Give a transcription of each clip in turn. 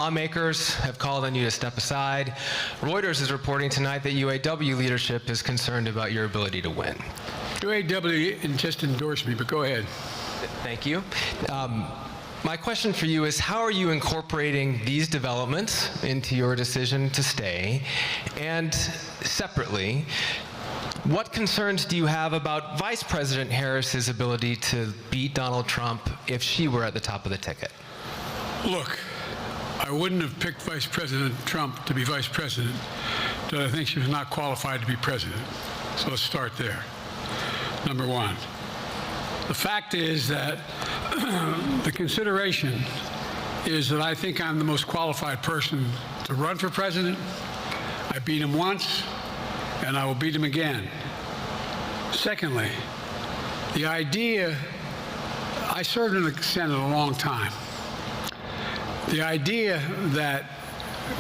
Lawmakers have called on you to step aside. Reuters is reporting tonight that UAW leadership is concerned about your ability to win. UAW just endorsed me, but go ahead. Thank you. My question for you is, how are you incorporating these developments into your decision to stay? And separately, what concerns do you have about Vice President Harris's ability to beat Donald Trump if she were at the top of the ticket? Look, I wouldn't have picked Vice President Trump to be Vice President, but I think she was not qualified to be President. So let's start there. Number one. The fact is that the consideration is that I think I'm the most qualified person to run for president. I beat him once, and I will beat him again. Secondly, the idea, I served in the Senate a long time. The idea that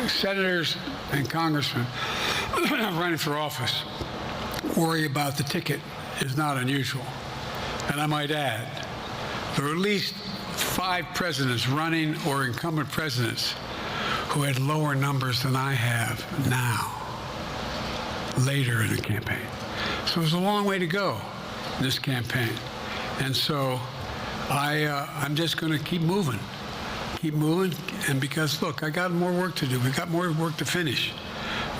senators and congressmen running for office worry about the ticket is not unusual. And I might add, there are at least 5 presidents running or incumbent presidents who had lower numbers than I have now, later in the campaign. So there's a long way to go in this campaign. And so I'm just going to keep moving, and because, look, I got more work to do. We've got more work to finish.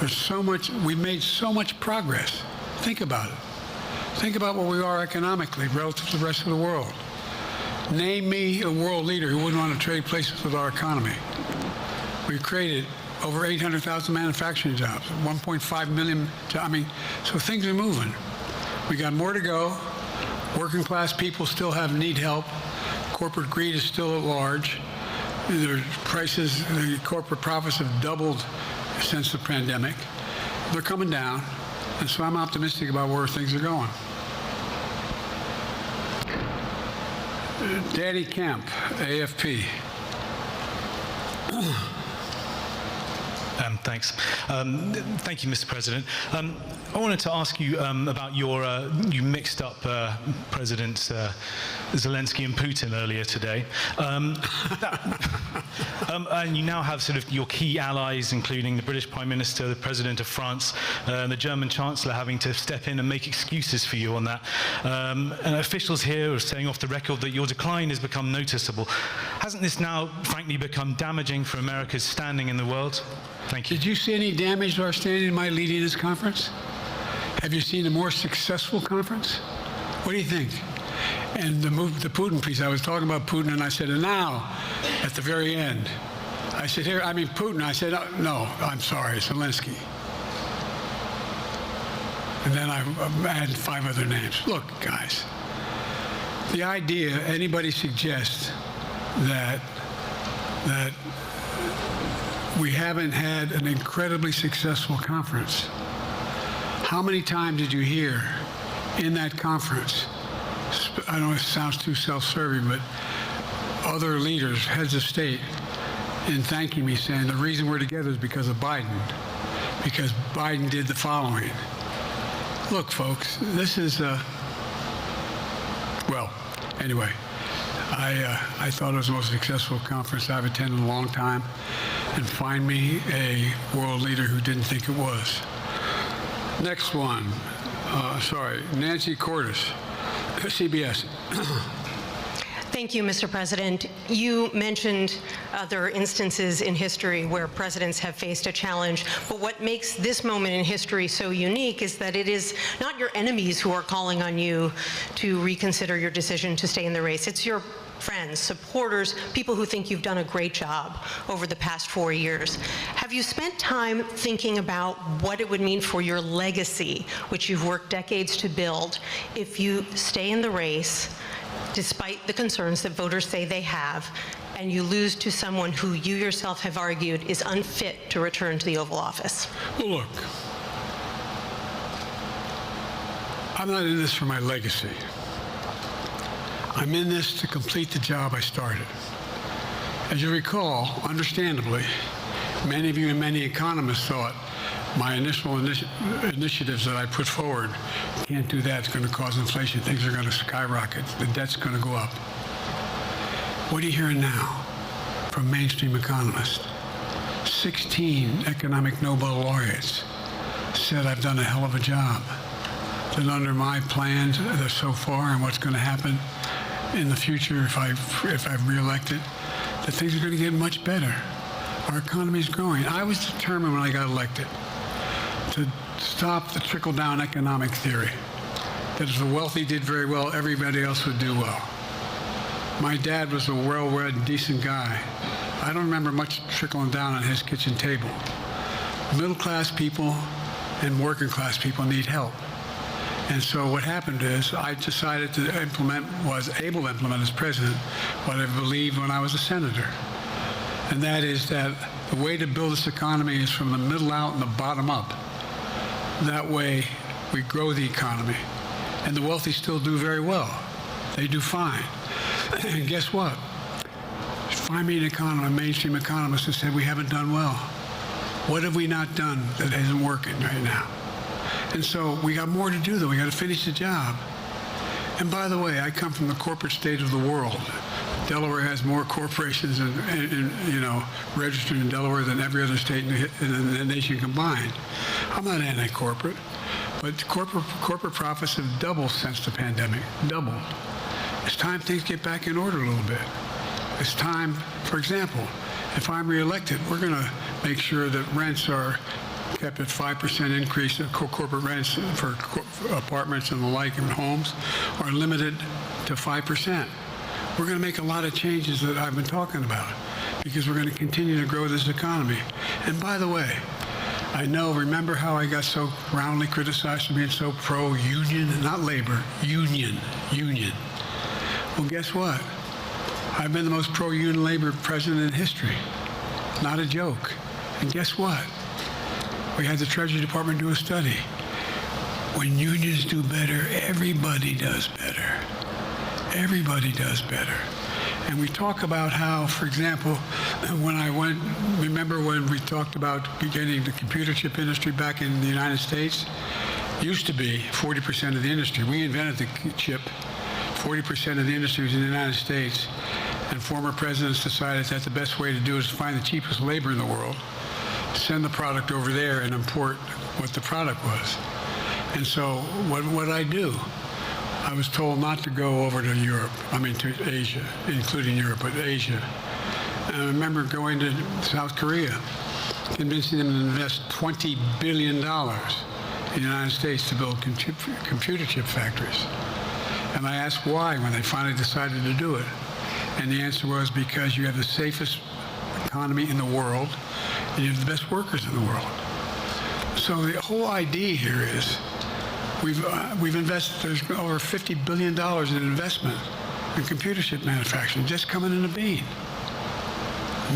There's so much, we've made so much progress. Think about it. Think about where we are economically relative to the rest of the world. Name me a world leader who wouldn't want to trade places with our economy. We've created over 800,000 manufacturing jobs, 1.5 million jobs. I mean, so things are moving. We got more to go. Working class people still need help. Corporate greed is still at large. The prices, the corporate profits have doubled since the pandemic. They're coming down, and so I'm optimistic about where things are going. Danny Kemp, AFP. Thanks. Thank you, Mr. President. I wanted to ask you about you mixed up Presidents Zelensky and Putin earlier today. And you now have sort of your key allies, including the British Prime Minister, the President of France, and the German Chancellor having to step in and make excuses for you on that. And officials here are saying off the record that your decline has become noticeable. Hasn't this now, frankly, become damaging for America's standing in the world? Thank you. Did you see any damage to our standing in my leading this conference? Have you seen a more successful conference? What do you think? And the Putin piece, I was talking about Putin, and I said, and now, at the very end, I said, here, I mean, Putin, I said, no, I'm sorry, Zelensky. And then I added 5 other names. Look, guys, the idea anybody suggests that we haven't had an incredibly successful conference. How many times did you hear in that conference, I don't know if it sounds too self-serving, but other leaders, heads of state, in thanking me, saying the reason we're together is because of Biden, because Biden did the following. Look, folks, this is, well, anyway, I thought it was the most successful conference I've attended in a long time, and find me a world leader who didn't think it was. Next one, Nancy Cordes, CBS. Thank you, Mr. President. You mentioned other instances in history where presidents have faced a challenge, but what makes this moment in history so unique is that it is not your enemies who are calling on you to reconsider your decision to stay in the race. It's your friends, supporters, people who think you've done a great job over the past 4 years. Have you spent time thinking about what it would mean for your legacy, which you've worked decades to build, if you stay in the race, despite the concerns that voters say they have, and you lose to someone who you yourself have argued is unfit to return to the Oval Office? Well, look, I'm not in this for my legacy. I'm in this to complete the job I started. As you recall, understandably, many of you and many economists thought my initial initiatives that I put forward, can't do that, it's going to cause inflation, things are going to skyrocket, the debt's going to go up. What are you hearing now from mainstream economists? 16 economic Nobel laureates said I've done a hell of a job. That under my plans so far and what's going to happen in the future if I'm reelected, that things are going to get much better. Our economy is growing. I was determined when I got elected to stop the trickle-down economic theory, that if the wealthy did very well, everybody else would do well. My dad was a well-read, decent guy. I don't remember much trickling down on his kitchen table. Middle-class people and working-class people need help. And so what happened is I decided to was able to implement as president what I believed when I was a senator. And that is that the way to build this economy is from the middle out and the bottom up. That way we grow the economy. And the wealthy still do very well. They do fine. And guess what? Find me a mainstream economist who said we haven't done well. What have we not done that isn't working right now? And so we got more to do, though. We got to finish the job. And by the way, I come from the corporate state of the world. Delaware has more corporations registered in Delaware than every other state in the nation combined. I'm not anti-corporate, but corporate profits have doubled since the pandemic, doubled. It's time things get back in order a little bit. It's time, for example, if I'm reelected, we're going to make sure that rents are kept at 5% increase in corporate rents for apartments and the like and homes are limited to 5%. We're going to make a lot of changes that I've been talking about because we're going to continue to grow this economy. And by the way, remember how I got so roundly criticized for being so pro-union, not labor, union. Well, guess what? I've been the most pro-union labor president in history. Not a joke. And guess what? We had the Treasury Department do a study. When unions do better, everybody does better. Everybody does better. And we talk about how, for example, remember when we talked about beginning the computer chip industry back in the United States? Used to be 40% of the industry. We invented the chip. 40% of the industry was in the United States. And former presidents decided that the best way to do it is to find the cheapest labor in the world, send the product over there and import what the product was. And so what did I do? I was told not to go over to to Asia, including Europe, but Asia. And I remember going to South Korea, convincing them to invest $20 billion in the United States to build computer chip factories. And I asked why when they finally decided to do it. And the answer was because you have the safest economy in the world and you have the best workers in the world. So the whole idea here is we've invested, there's over $50 billion in investment in computer chip manufacturing just coming in a bean.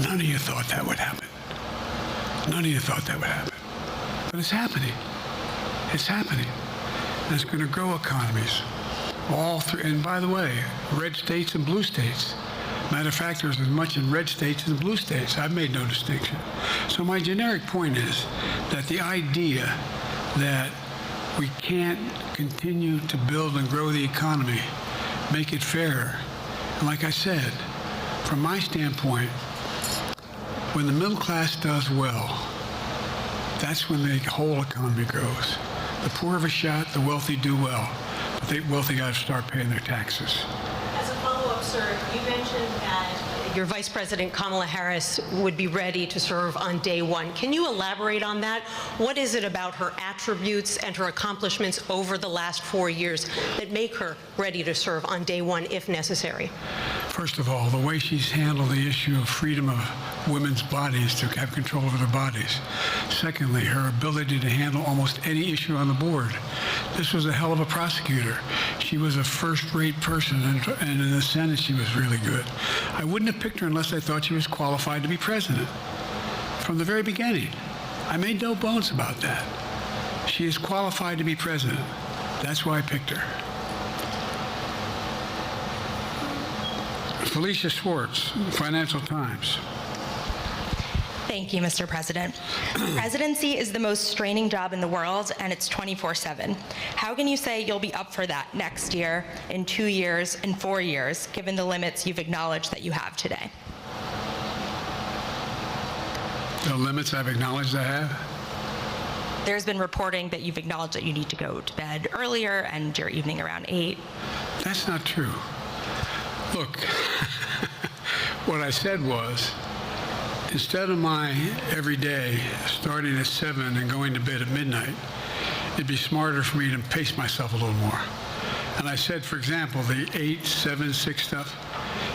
None of you thought that would happen. None of you thought that would happen. But it's happening. It's happening. And it's going to grow economies. All through, and by the way, red states and blue states. Matter of fact, there's as much in red states as in blue states. I've made no distinction. So my generic point is that the idea that we can't continue to build and grow the economy, make it fairer. And like I said, from my standpoint, when the middle class does well, that's when the whole economy grows. The poor have a shot, the wealthy do well. But the wealthy got to start paying their taxes. As a follow-up, sir, you mentioned that your Vice President Kamala Harris would be ready to serve on day one. Can you elaborate on that? What is it about her attributes and her accomplishments over the last 4 years that make her ready to serve on day one if necessary? First of all, the way she's handled the issue of freedom of women's bodies to have control over their bodies. Secondly, her ability to handle almost any issue on the board. This was a hell of a prosecutor. She was a first-rate person, and in the Senate, she was really good. I wouldn't have picked her unless I thought she was qualified to be president. From the very beginning, I made no bones about that. She is qualified to be president. That's why I picked her. Felicia Schwartz, Financial Times. Thank you, Mr. President. Presidency is the most straining job in the world, and it's 24/7. How can you say you'll be up for that next year, in 2 years, in 4 years, given the limits you've acknowledged that you have today? The limits I've acknowledged I have? There's been reporting that you've acknowledged that you need to go to bed earlier and your evening around 8. That's not true. Look, what I said was, instead of my every day starting at 7 and going to bed at midnight, it'd be smarter for me to pace myself a little more. And I said, for example, the 8, 7, 6 stuff,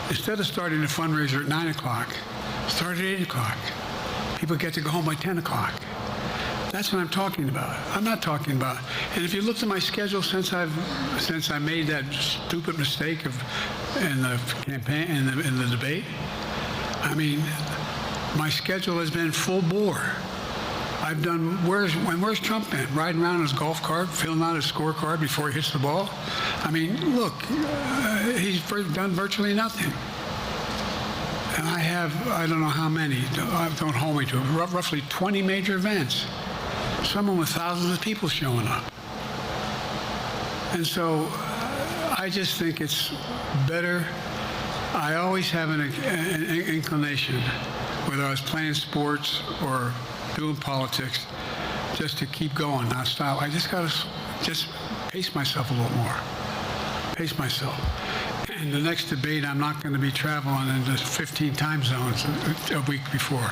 instead of starting a fundraiser at 9 o'clock, start at 8 o'clock. People get to go home by 10 o'clock. That's what I'm talking about. I'm not talking about, and if you looked at my schedule since I made that stupid mistake in the campaign, in the debate, I mean, my schedule has been full bore. I've done, where's Trump been? Riding around in his golf cart, filling out his scorecard before he hits the ball? I mean, look, he's done virtually nothing. And I have, I don't know how many, don't hold me to it, roughly 20 major events. Someone with thousands of people showing up. And so I just think it's better. I always have an inclination, whether I was playing sports or doing politics, just to keep going, not stop. I just got to just pace myself a little more. Pace myself. And the next debate, I'm not going to be traveling into 15 time zones a week before.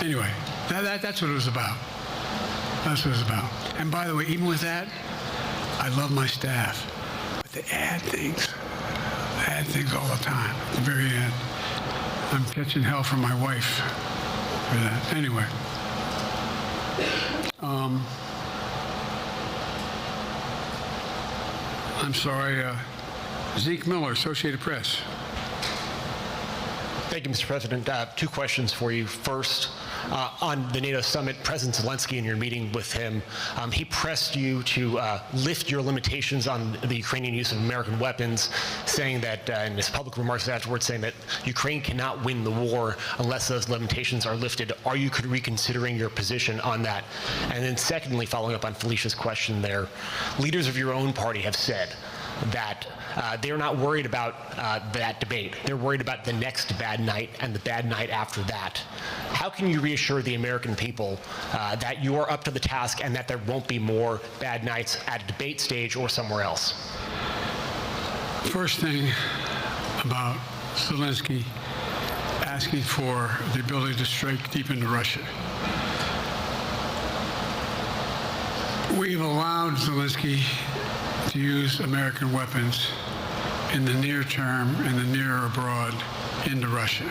Anyway, that's what it was about. That's what it's about. And by the way, even with that, I love my staff. But they add things all the time, at the very end. I'm catching hell from my wife for that. Anyway. I'm sorry, Zeke Miller, Associated Press. Thank you, Mr. President. 2 questions for you. First, on the NATO summit, President Zelensky, in your meeting with him, he pressed you to lift your limitations on the Ukrainian use of American weapons, saying that, in his public remarks afterwards, saying that Ukraine cannot win the war unless those limitations are lifted. Are you reconsidering your position on that? And then secondly, following up on Felicia's question there, leaders of your own party have said that they're not worried about that debate. They're worried about the next bad night and the bad night after that. How can you reassure the American people that you are up to the task and that there won't be more bad nights at a debate stage or somewhere else? First thing about Zelensky asking for the ability to strike deep into Russia. We've allowed Zelensky to use American weapons in the near term, in the near or abroad, into Russia.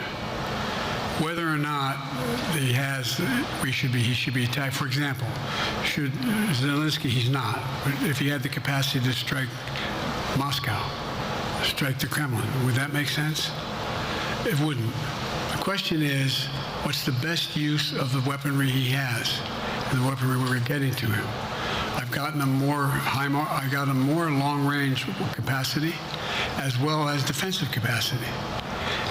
Whether or not he should be attacked. For example, should Zelensky, he's not, but if he had the capacity to strike Moscow, strike the Kremlin, would that make sense? It wouldn't. The question is, what's the best use of the weaponry he has and the weaponry we're getting to him? I've gotten him more long-range capacity as well as defensive capacity.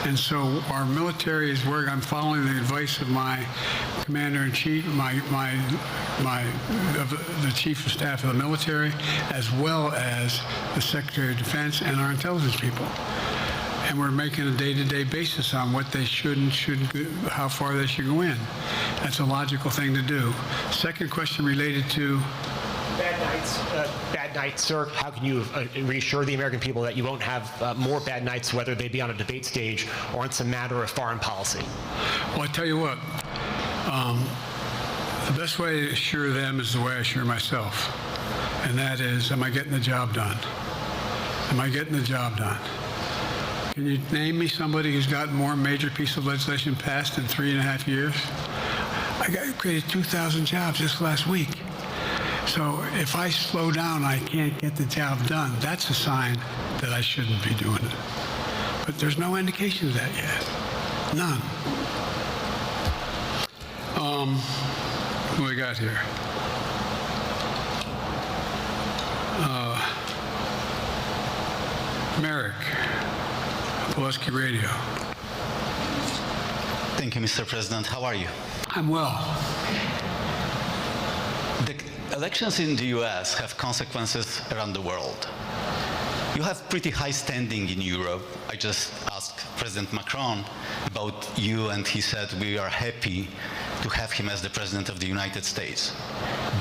And so our military is where I'm following the advice of my commander-in-chief, the chief of staff of the military, as well as the Secretary of Defense and our intelligence people. And we're making a day-to-day basis on what they should and shouldn't, how far they should go in. That's a logical thing to do. Second question related to Bad nights, sir. How can you reassure the American people that you won't have more bad nights, whether they be on a debate stage or it's a matter of foreign policy? Well, I tell you what, the best way to assure them is the way I assure myself, and that is, am I getting the job done? Am I getting the job done? Can you name me somebody who's gotten more major piece of legislation passed in 3.5 years? I created 2,000 jobs just last week. So if I slow down, I can't get the job done. That's a sign that I shouldn't be doing it. But there's no indication of that yet. None. What do we got here? Merrick, Pulaski Radio. Thank you, Mr. President. How are you? I'm well. The elections in the US have consequences around the world. You have pretty high standing in Europe. I just asked President Macron, about you, and he said we are happy to have him as the President of the United States.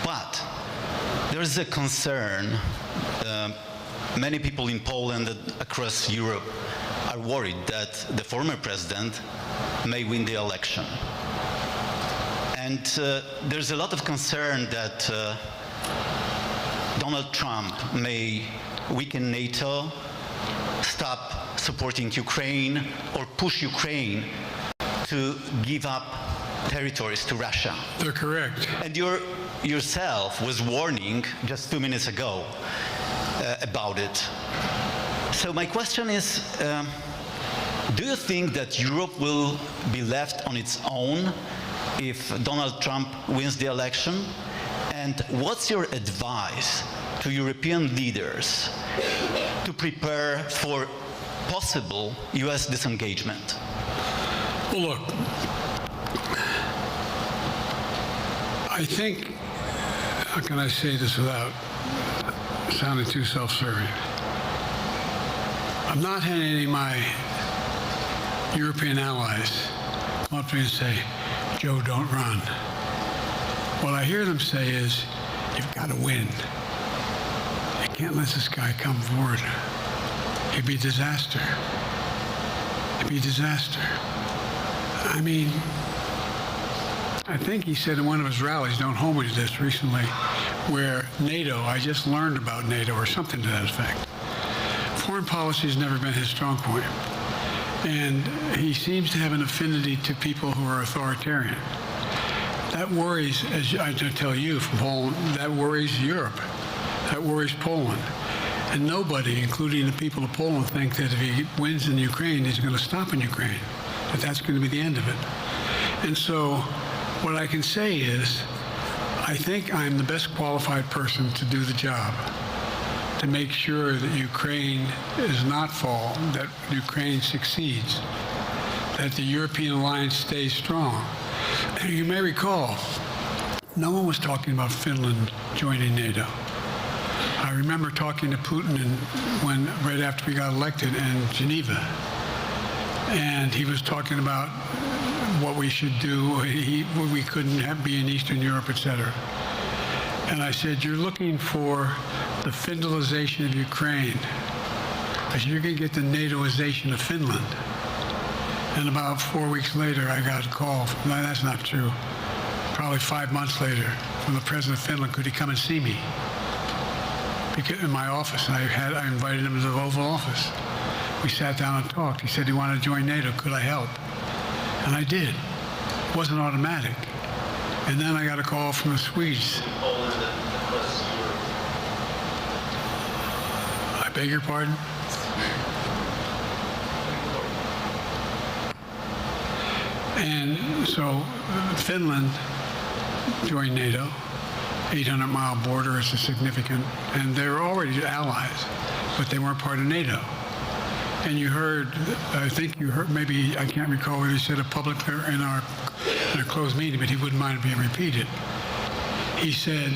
But there is a concern. Many people in Poland and across Europe are worried that the former president may win the election. And there's a lot of concern that Donald Trump may weaken NATO, stop supporting Ukraine, or push Ukraine to give up territories to Russia. They're correct. And you yourself was warning just 2 minutes ago about it. So my question is, do you think that Europe will be left on its own if Donald Trump wins the election? And what's your advice to European leaders to prepare for possible US disengagement? Well, look, I think, how can I say this without sounding too self-serving? I'm not having any of my European allies come up to me and say, Joe, don't run. What I hear them say is, you've got to win. You can't let this guy come forward. It'd be a disaster. It'd be a disaster. I mean, I think he said in one of his rallies, don't hold me to this, recently, where NATO, I just learned about NATO or something to that effect. Foreign policy has never been his strong point. And he seems to have an affinity to people who are authoritarian. That worries, as I tell you from Poland, that worries Europe. That worries Poland. And nobody, including the people of Poland, think that if he wins in Ukraine, he's going to stop in Ukraine, that that's going to be the end of it. And so what I can say is, I think I'm the best qualified person to do the job, to make sure that Ukraine does not fall, that Ukraine succeeds, that the European alliance stays strong. And you may recall, no one was talking about Finland joining NATO. I remember talking to Putin right after we got elected in Geneva, and he was talking about what we should do. We couldn't be in Eastern Europe, etc. And I said, you're looking for the Finlandization of Ukraine. I said, you're going to get the NATOization of Finland. And about 4 weeks later, I got a call. No, that's not true. Probably 5 months later, from the president of Finland, could he come and see me? In my office, and I invited him to the Oval Office. We sat down and talked. He said he wanted to join NATO. Could I help? And I did. It wasn't automatic. And then I got a call from the Swedes. I beg your pardon? And so Finland joined NATO. 800-mile border is a significant, and they were already allies, but they weren't part of NATO. And you heard, I think you heard, maybe, I can't recall whether he said it publicly or in a closed meeting, but he wouldn't mind it being repeated. He said,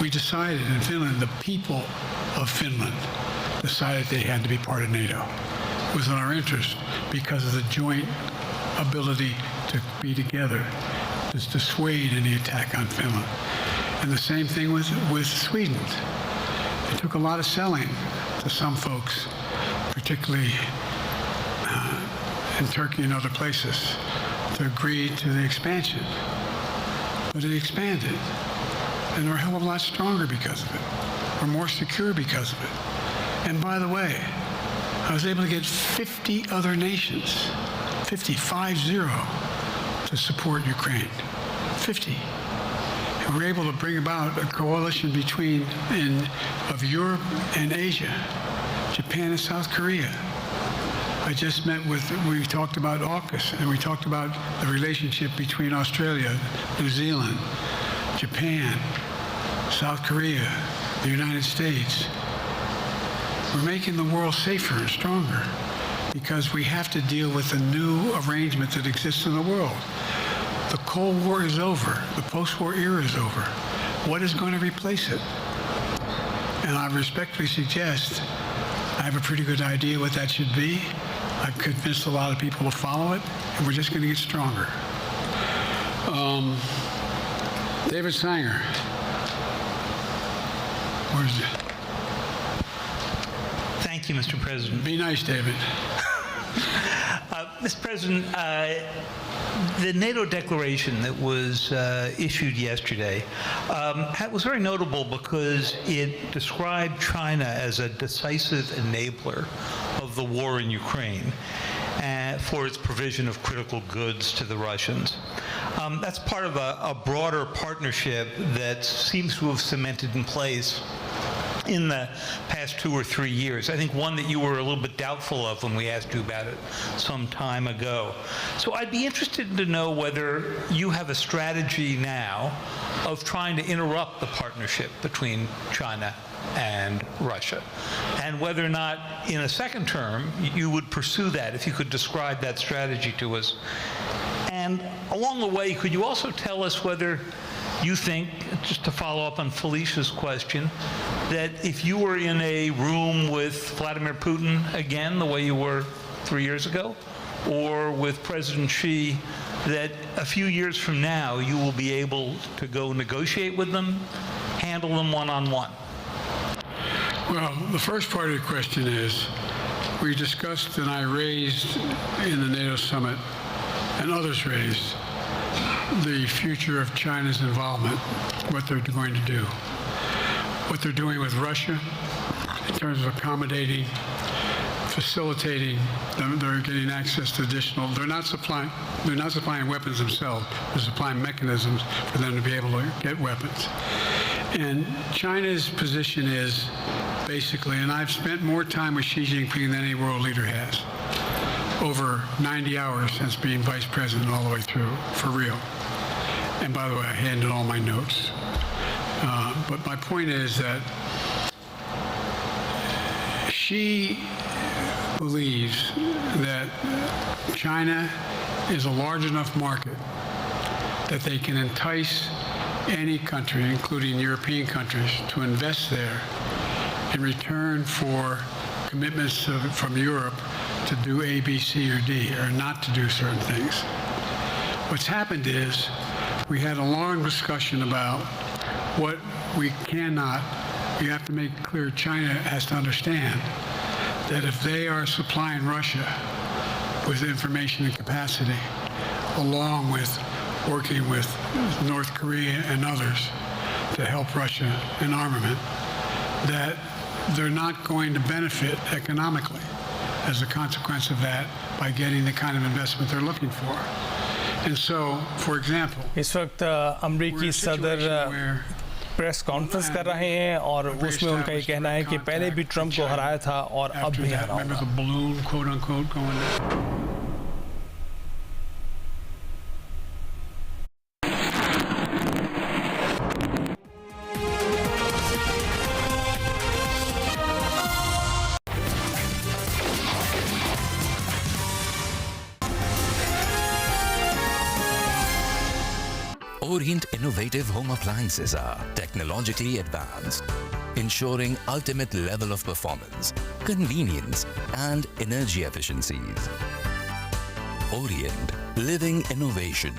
we decided in Finland, the people of Finland decided they had to be part of NATO. It was in our interest because of the joint ability to be together, to dissuade any attack on Finland. And the same thing with Sweden. It took a lot of selling to some folks, particularly in Turkey and other places, to agree to the expansion. But it expanded, and we're a hell of a lot stronger because of it. We're more secure because of it. And by the way, I was able to get 50 other nations, 50, to support Ukraine. 50. And we're able to bring about a coalition of Europe and Asia, Japan and South Korea. I just met we talked about AUKUS, and we talked about the relationship between Australia, New Zealand, Japan, South Korea, the United States. We're making the world safer and stronger because we have to deal with the new arrangement that exists in the world. The Cold War is over. The post-war era is over. What is going to replace it? And I respectfully suggest I have a pretty good idea what that should be, I've convinced a lot of people to follow it, and we're just going to get stronger. David Sanger. Where's it? Thank you, Mr. President. Be nice, David. Mr. President, the NATO declaration that was issued yesterday was very notable because it described China as a decisive enabler of the war in Ukraine for its provision of critical goods to the Russians. That's part of a broader partnership that seems to have cemented in place in the past 2 or 3 years. I think one that you were a little bit doubtful of when we asked you about it some time ago. So I'd be interested to know whether you have a strategy now of trying to interrupt the partnership between China and Russia, and whether or not in a second term you would pursue that, if you could describe that strategy to us. And along the way, could you also tell us whether you think, just to follow up on Felicia's question, that if you were in a room with Vladimir Putin again, the way you were 3 years ago, or with President Xi, that a few years from now you will be able to go negotiate with them, handle them one-on-one? Well, the first part of the question is, we discussed and I raised in the NATO summit, and others raised, the future of China's involvement, what they're going to do, what they're doing with Russia in terms of accommodating, facilitating. They're getting access to additional. They're not supplying weapons themselves. They're supplying mechanisms for them to be able to get weapons. And China's position is basically, and I've spent more time with Xi Jinping than any world leader has, over 90 hours since being vice president all the way through, for real. And by the way, I handed all my notes. But my point is that Xi believes that China is a large enough market that they can entice any country, including European countries, to invest there in return for commitments from Europe to do A, B, C, or D, or not to do certain things. What's happened is we had a long discussion about what we cannot, you have to make it clear, China has to understand that if they are supplying Russia with information and capacity, along with working with North Korea and others to help Russia in armament, that they're not going to benefit economically as a consequence of that by getting the kind of investment they're looking for. And so, for example, इस वक्त अमेरिकी सदर press conference कर रहे हैं और उसमें उनका ये कहना है कि पहले भी ट्रंप को हराया था और अब भी हराऊंगा। Orient innovative home appliances are technologically advanced, ensuring ultimate level of performance, convenience, and energy efficiencies. Orient, living innovation.